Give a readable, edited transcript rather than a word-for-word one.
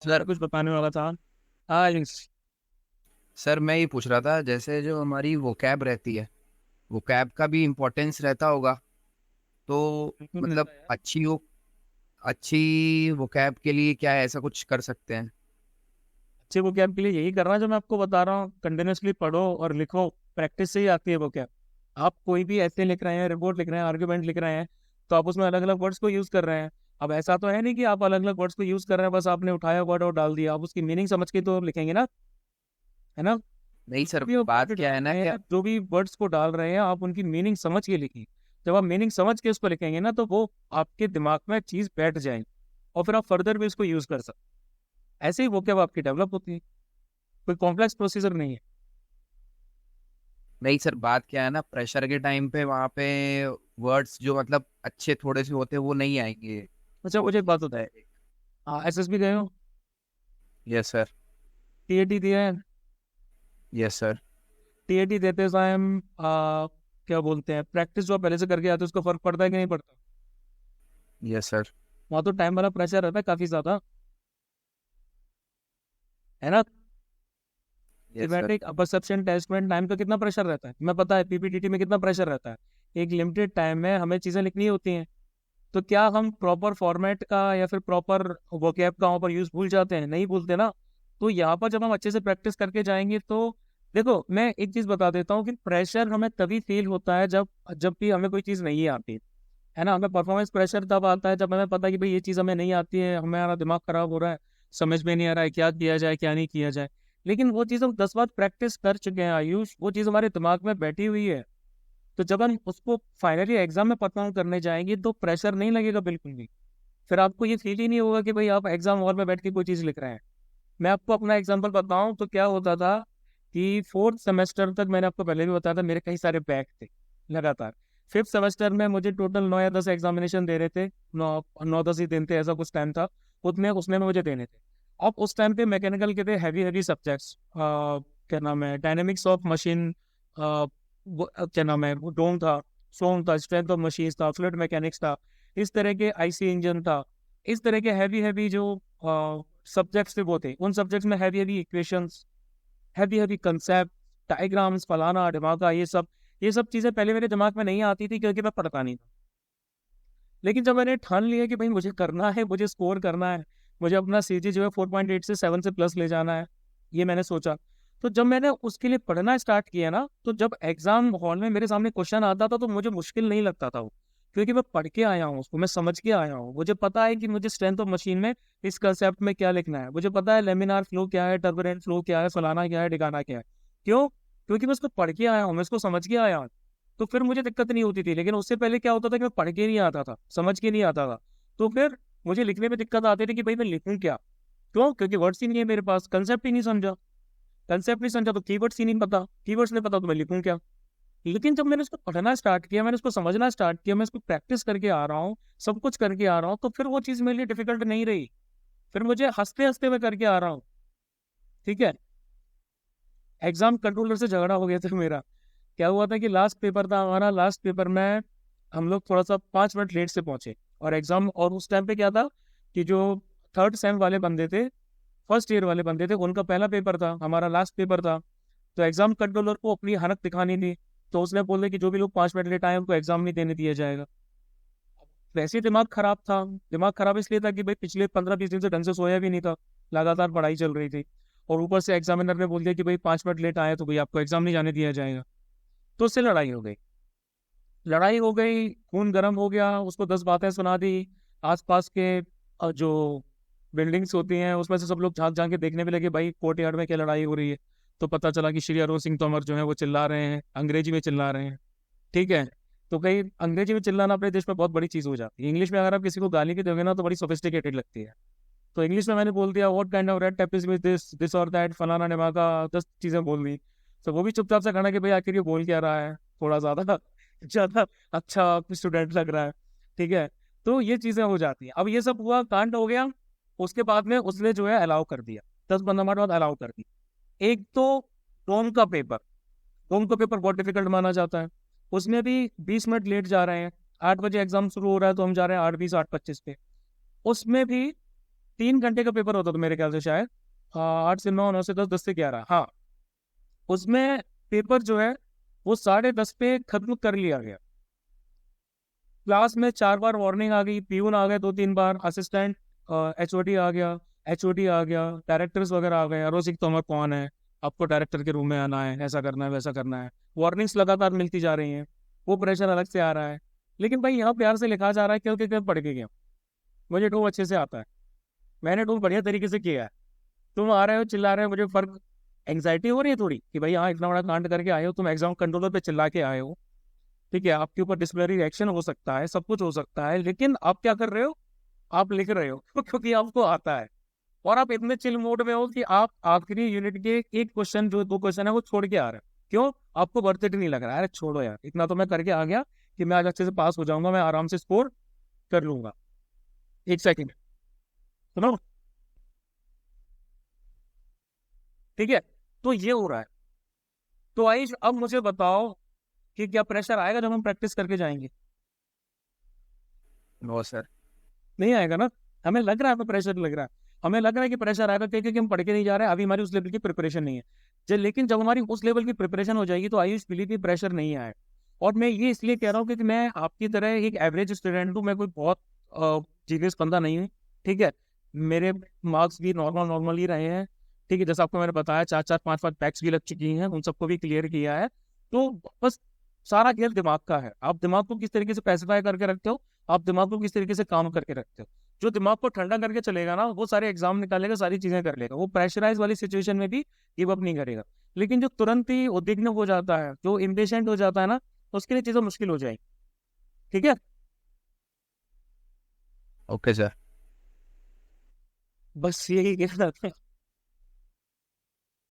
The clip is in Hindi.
सर कुछ बताने वाला था। हाँ यस। सर मैं ये पूछ रहा था, जैसे जो हमारी वोकैब रहती है, वोकैब का भी इम्पोर्टेंस रहता होगा। तो बिल्कुल रहता मतलब है यार। अच्छी वोकैब के लिए क्या है, ऐसा कुछ कर सकते हैं? अच्छे वो कैब के लिए यही करना जो मैं आपको बता रहा हूँ, कंटिन्यूसली पढ़ो और लिखो। प्रैक्टिस से ही आती है वो कैब। आप कोई भी ऐसे लिख रहे हैं, रिपोर्ट लिख रहे हैं, आर्ग्यूमेंट लिख रहे हैं, तो आप उसमें अलग अलग वर्ड्स को यूज कर रहे हैं। अब ऐसा तो है नहीं कि आप अलग अलग वर्ड्स को यूज कर रहे हैं, बस आपने उठाया वर्ड और डाल दिया। आप उसकी मीनिंग समझ के तो लिखेंगे ना, है ना। नहीं जो सर, भी आप बात word क्या डाल है ना रहे क्या। हैं, जो भी वर्ड्स को डाल रहे हैं, आप उनकी मीनिंग समझ के लिखिए। जब आप मीनिंग समझ के उसको लिखेंगे ना, तो वो आपके दिमाग में चीज बैठ जाएगी और फिर आप फर्दर भी उसको यूज कर सकते हैं। ऐसे ही वो क्या आपकी डेवलप होती है। कोई कॉम्प्लेक्स प्रोसीजर नहीं है। नहीं सर, बात क्या है ना, प्रेशर के टाइम पे वहाँ पे वर्ड्स जो मतलब अच्छे थोड़े से होते हैं वो नहीं आएंगे। अच्छा वो मुझे एक बात होता बताओ। है। हाँ एसएसबी गए हो? Yes sir. टीएटी दिया है? Yes sir. टीएटी देते टाइम क्या बोलते हैं, प्रैक्टिस जो आप पहले से करके आते हो उसका फर्क पड़ता है कि नहीं पड़ता? Yes sir. वहाँ तो टाइम वाला प्रेशर रहता है काफी ज्यादा, है ना। Yes sir. Thematic perception test में टाइम का कितना प्रेशर रहता है, मैं पता है। पीपीटीटी में कितना प्रेशर रहता है। एक लिमिटेड टाइम में हमें चीजें लिखनी होती हैं। तो क्या हम प्रॉपर फॉर्मेट का या फिर प्रॉपर वोकैब का वहाँ पर यूज भूल जाते हैं? नहीं भूलते ना। तो यहाँ पर जब हम अच्छे से प्रैक्टिस करके जाएंगे तो देखो, मैं एक चीज बता देता हूँ कि प्रेशर हमें तभी फील होता है जब जब भी हमें कोई चीज नहीं आती है ना। हमें परफॉर्मेंस प्रेशर तब आता है जब हमें पता है कि भाई ये चीज हमें नहीं आती है, हमारा दिमाग खराब हो रहा है, समझ में नहीं आ रहा है क्या किया जाए क्या नहीं किया जाए। लेकिन वो चीज हम 10 बार प्रैक्टिस कर चुके हैं आयुष, वो चीज हमारे दिमाग में बैठी हुई है। तो जब हम उसको फाइनली एग्जाम में परफॉर्म करने जाएंगे तो प्रेशर नहीं लगेगा बिल्कुल भी। फिर आपको ये फील ही नहीं होगा कि भाई आप एग्जाम हॉल में बैठ के कोई चीज लिख रहे हैं। मैं आपको अपना एग्जांपल बताऊं तो क्या होता था कि फोर्थ सेमेस्टर तक, मैंने आपको पहले भी बताया था, मेरे कई सारे बैक थे लगातार। फिफ्थ सेमेस्टर में मुझे टोटल 9 या 10 एग्जामिनेशन दे रहे थे। 9 9 10 ही दिन थे, ऐसा कुछ टाइम था। उतने उसने में मुझे देने थे। अब उस टाइम पे मैकेनिकल के थे हैवी हैवी सब्जेक्ट्स, क्या नाम है, डायनेमिक्स ऑफ मशीन, क्या नाम है, वो डोम था, सोम था, स्ट्रेंथ ऑफ मशीन था, फ्लूइड मैकेनिक्स था, इस तरह के आईसी इंजन था। इस तरह के हैवी हैवी जो सब्जेक्ट्स थे वो थे। उन सब्जेक्ट्स में heavy heavy equations, heavy heavy concept, diagrams, फलाना ढिमाका, ये सब चीजें पहले मेरे दिमाग में नहीं आती थी क्योंकि मैं पढ़ता नहीं था। लेकिन जब मैंने ठान लिया कि भाई मुझे करना है, मुझे स्कोर करना है, मुझे अपना सीजी जो है 4.8 से 7 से प्लस ले जाना है, ये मैंने सोचा। तो जब मैंने उसके लिए पढ़ना स्टार्ट किया ना, तो जब एग्जाम हॉल में मेरे सामने क्वेश्चन आता था तो मुझे मुश्किल नहीं लगता था वो। क्योंकि मैं पढ़ के आया हूँ उसको, मैं समझ के आया हूँ, मुझे पता है कि मुझे स्ट्रेंथ ऑफ मशीन में इस कंसेप्ट में क्या लिखना है, मुझे पता है लेमिनार फ्लो क्या है, टर्बुलेंट फ्लो क्या है, फलाना क्या है, डिगाना क्या है। क्यों? क्योंकि मैं उसको पढ़ के आया हूँ, मैं उसको समझ के आया हूँ। तो फिर मुझे दिक्कत नहीं होती थी। लेकिन उससे पहले क्या होता था कि मैं पढ़ के नहीं आता था, समझ के नहीं आता था। तो फिर मुझे लिखने में दिक्कत आती थी कि भाई मैं लिखूं क्या। क्यों? क्योंकि वर्ड्स ही नहीं है मेरे पास, कंसेप्ट ही नहीं समझा। कंसेप्ट नहीं समझा तो कीवर्ड्स ही नहीं पता, कीवर्ड्स नहीं पता तो मैं लिखूं क्या। लेकिन जब मैंने उसको पढ़ना स्टार्ट किया, मैंने उसको समझना स्टार्ट किया, मैं उसको प्रैक्टिस करके आ रहा हूँ, सब कुछ करके आ रहा हूँ, तो फिर वो चीज़ मेरे लिए डिफिकल्ट नहीं रही। फिर मुझे हंसते हंसते मैं करके आ रहा हूँ। ठीक है। एग्जाम कंट्रोलर से झगड़ा हो गया था मेरा। क्या हुआ था कि लास्ट पेपर था हमारा, लास्ट पेपर में हम लोग थोड़ा सा 5 मिनट लेट से पहुंचे। और एग्जाम, और उस टाइम पे क्या था कि जो थर्ड सेम वाले बंदे थे, फर्स्ट ईयर वाले बंदे थे, उनका पहला पेपर था, हमारा लास्ट पेपर था। तो एग्जाम कंट्रोलर को अपनी हनक दिखानी थी। तो उसने बोल कि जो भी लोग 5 मिनट लेट आए उनको एग्जाम नहीं देने दिया जाएगा। वैसे ही दिमाग खराब था। दिमाग खराब इसलिए था कि भाई पिछले 15 20 दिन से ढंग से सोया भी नहीं था, लगातार पढ़ाई चल रही थी। और ऊपर से एग्जामिनर ने बोल दिया कि भाई 5 मिनट लेट आए तो भाई आपको एग्जाम नहीं जाने दिया जाएगा। तो उससे लड़ाई हो गई। लड़ाई हो गई, खून गर्म हो गया, उसको 10 बातें सुना दी। आसपास के जो बिल्डिंग्स होती हैं उसमें से सब लोग झांक झांक के देखने भी लगे भाई कोर्ट यार्ड में क्या लड़ाई हो रही है। तो पता चला कि श्री अरुण सिंह तोमर जो है वो चिल्ला रहे हैं, अंग्रेजी में चिल्ला रहे हैं। ठीक है। तो कहीं अंग्रेजी में चिल्लाना अपने देश में बहुत बड़ी चीज हो जाती है। इंग्लिश में अगर आप किसी को गाली भी दोगे ना तो बड़ी सोफिस्टिकेटेड लगती है। तो इंग्लिश में मैंने बोल दिया what kind of red tape is with this this और दैट, फलाना निमाका, 10 चीजें बोल दी। तो वो भी चुपचाप से खड़ा कि भाई आखिर ये बोल क्या रहा है, थोड़ा ज्यादा ज्यादा अच्छा स्टूडेंट लग रहा है। ठीक है। तो ये चीजें हो जाती हैं। अब ये सब हुआ, कांड हो गया। उसके बाद में उसने जो है अलाउ कर दिया, 10 15 मिनट बाद अलाउ कर दिया। एक तो टोम का पेपर, टोम का पेपर बहुत डिफिकल्ट माना जाता है। उसमें भी 20 मिनट लेट जा रहे हैं। 8 बजे एग्जाम शुरू हो रहा है तो हम जा रहे हैं 8:20 8:25 पे। उसमें भी 3 घंटे का पेपर होता था मेरे ख्याल से शायद, 8 से 9, 9 से 10, 10 से 11, हाँ। उसमें पेपर जो है वो 10:30 पे खत्म कर लिया गया। क्लास में 4 बार वार्निंग आ गई, पीयून आ गए 2-3 बार, असिस्टेंट एचओडी आ गया, एचओडी आ गया, डायरेक्टर्स वगैरह आ गए, अरोज तोमर कौन है, आपको डायरेक्टर के रूम में आना है, ऐसा करना है, वैसा करना है। वार्निंग्स लगातार मिलती जा रही हैं, वो प्रेशर अलग से आ रहा है। लेकिन भाई यहाँ प्यार से लिखा जा रहा है, क्योंकि क्यों पढ़ के गया, मुझे टू अच्छे से आता है, मैंने टू बढ़िया तरीके से किया है। तुम आ रहे हो चिल्ला रहे हो, मुझे फर्क, एंग्जाइटी हो रही है थोड़ी कि भाई हाँ इतना बड़ा कांड करके आए हो तुम, एग्जाम कंट्रोलर पे चिल्ला के आए हो, ठीक है, आपके ऊपर डिसिप्लिनरी रिएक्शन हो सकता है, सब कुछ हो सकता है, लेकिन आप क्या कर रहे हो, आप लिख रहे हो क्योंकि आपको आता है। और आप इतने चिल मोड में हो कि आप आखिरी यूनिट के एक क्वेश्चन, जो 2 क्वेश्चन है वो छोड़ के आ रहे हो। क्यों? आपको वर्थ इट नहीं लग रहा है, अरे छोड़ो यार, इतना तो मैं करके आ गया कि मैं आज अच्छे से पास हो जाऊंगा, मैं आराम से स्कोर कर लूंगा। एक सेकंड सुनो, ठीक है, तो ये हो रहा है। तो आइश अब मुझे बताओ कि क्या प्रेशर आएगा जब हम प्रैक्टिस करके जाएंगे? No sir. नहीं आएगा ना। हमें लग रहा है, हमें प्रेशर लग रहा है, हमें लग रहा है कि प्रेशर आएगा, क्योंकि हम पढ़ के नहीं जा रहे हैं, अभी हमारी उस लेवल की प्रिपरेशन नहीं है। लेकिन जब हमारी उस लेवल की प्रिपरेशन हो जाएगी तो आयुष बिलीव की प्रेशर नहीं आए। और मैं ये इसलिए कह रहा हूँ क्योंकि मैं आपकी तरह एक एवरेज स्टूडेंट हूँ, मैं कोई बहुत जीनियस बंदा नहीं हूँ, ठीक है। मेरे मार्क्स भी नॉर्मल नॉर्मल ही रहे हैं, ठीक है, जैसा आपको मैंने बताया, 4-4, 5-5 बैक्स भी लग चुकी हैं, उन सबको भी क्लियर किया है। तो बस सारा खेल दिमाग का है, आप दिमाग को किस तरीके से पैसिफाई करके रखते हो, आप दिमाग को किस तरीके से काम करके रखते हो। जो दिमाग को ठंडा करके चलेगा ना, वो सारे एग्जाम निकालेगा, सारी चीजें कर लेगा, वो प्रेशराइज वाली सिचुएशन में भी गिव अप नहीं करेगा। लेकिन जो तुरंत ही उद्विग्न हो जाता है, जो इम्पेशेंट हो जाता है ना, तो उसके लिए चीजें मुश्किल हो जाएगी, ठीक है। Okay sir. बस यही कहना था।